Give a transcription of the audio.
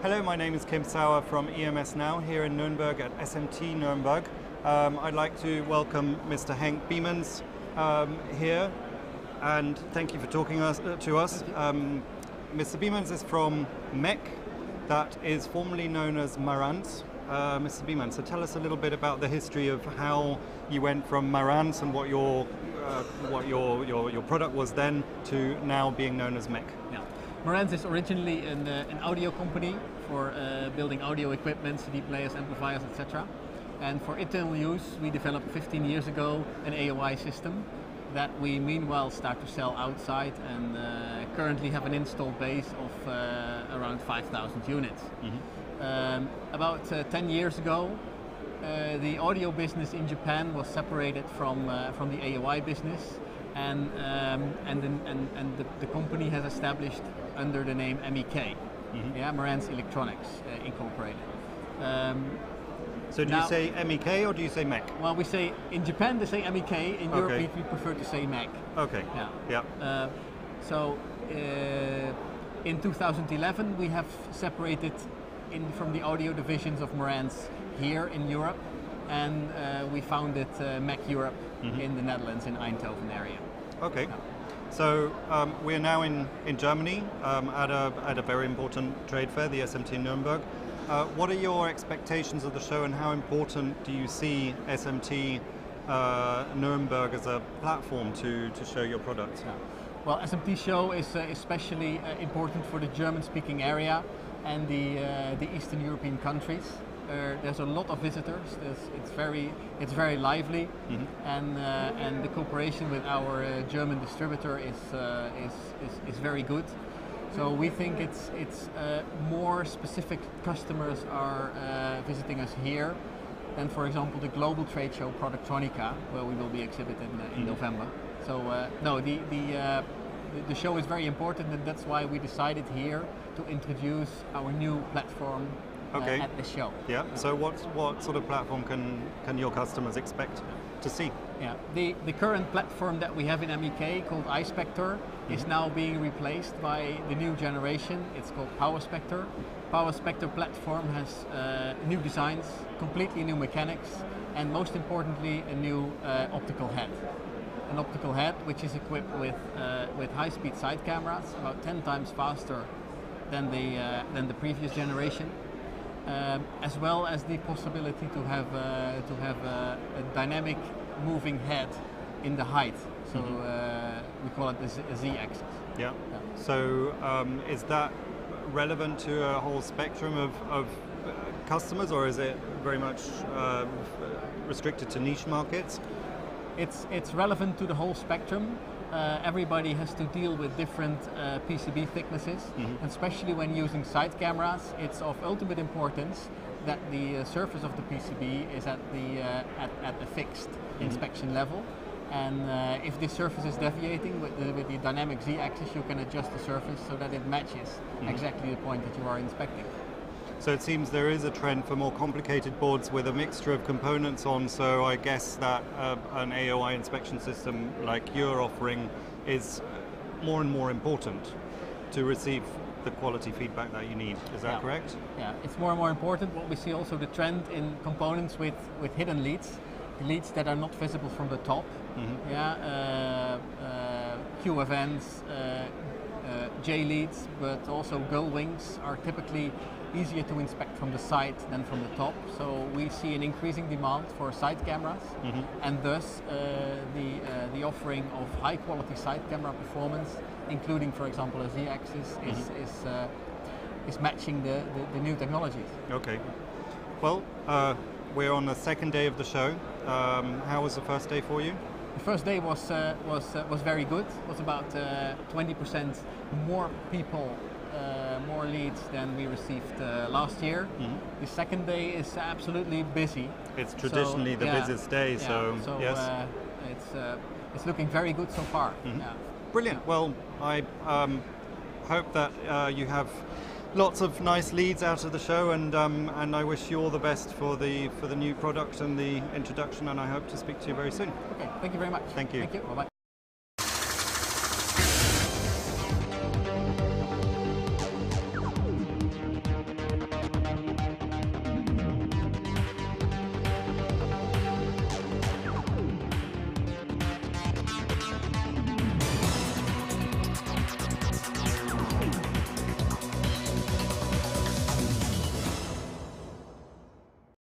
Hello, my name is Sauer from EMSNow here in Nuremberg at SMT Nuremberg. I'd like to welcome Mr. Henk Biemans here, and thank you for talking to us. Mr. Biemans is from Mek, that is formerly known as Marantz. Mr. Biemans, so tell us a little bit about the history of how you went from Marantz and what your product was then to now being known as Mek. Yeah. Marantz is originally an audio company for building audio equipment, CD players, amplifiers, etc. And for internal use, we developed 15 years ago an AOI system that we meanwhile start to sell outside, and currently have an installed base of around 5,000 units. Mm-hmm. About 10 years ago, the audio business in Japan was separated from the AOI business, and the company has established under the name MEK, mm-hmm. Yeah, Marantz Electronics Incorporated. So do you say MEK or do you say Mek? Well, we say, in Japan they say MEK, in Europe we prefer to say Mek. Okay. Yeah. So in 2011 we have separated from the audio divisions of Marantz here in Europe, and we founded Mek Europe, mm-hmm. in the Netherlands, in Eindhoven area. Okay. Yeah. So we're now in Germany at a very important trade fair, the SMT Nuremberg. What are your expectations of the show, and how important do you see SMT Nuremberg as a platform to show your products? Yeah. Well, SMT show is especially important for the German-speaking area and the Eastern European countries. There's a lot of visitors. It's very lively, mm-hmm. and the cooperation with our German distributor is very good. So we think it's more specific customers are visiting us here than, for example, the global trade show Productronica, where we will be exhibiting in mm-hmm. November. So no, the show is very important, and that's why we decided here to introduce our new platform at the show. Yeah. So what sort of platform can your customers expect to see? Yeah. The current platform that we have in MEK, called PowerSpector, mm-hmm. is now being replaced by the new generation. It's called PowerSpector. PowerSpector platform has new designs, completely new mechanics, and most importantly, a new optical head. An optical head which is equipped with high-speed side cameras, about 10 times faster than the previous generation, as well as the possibility to have a dynamic moving head in the height. So mm-hmm. We call it the Z-axis. Yeah. So is that relevant to a whole spectrum of customers, or is it very much restricted to niche markets? It's relevant to the whole spectrum. Everybody has to deal with different PCB thicknesses, mm-hmm. and especially when using side cameras, it's of ultimate importance that the surface of the PCB is at the fixed mm-hmm. inspection level. And if this surface is deviating with the dynamic Z-axis, you can adjust the surface so that it matches mm-hmm. exactly the point that you are inspecting. So it seems there is a trend for more complicated boards with a mixture of components on, so I guess that an AOI inspection system like you're offering is more and more important to receive the quality feedback that you need. Is that correct? Yeah, it's more and more important. What we see also the trend in components with hidden leads that are not visible from the top. Mm-hmm. Yeah, QFNs, J leads, but also gull wings are typically easier to inspect from the side than from the top. So we see an increasing demand for side cameras, mm-hmm. and thus the offering of high quality side camera performance, including, for example, a Z-axis, mm-hmm. is matching the new technologies. Okay. Well, we're on the second day of the show. How was the first day for you? The first day was very good. It was about 20% more people, more leads than we received last year. Mm-hmm. The second day is absolutely busy. It's traditionally the busiest day, so yes. It's looking very good so far. Mm-hmm. Yeah. Brilliant. Yeah. Well, I hope that you have lots of nice leads out of the show, and I wish you all the best for the new product and the introduction, and I hope to speak to you very soon. Okay, thank you very much. Thank you. Thank you. Bye-bye.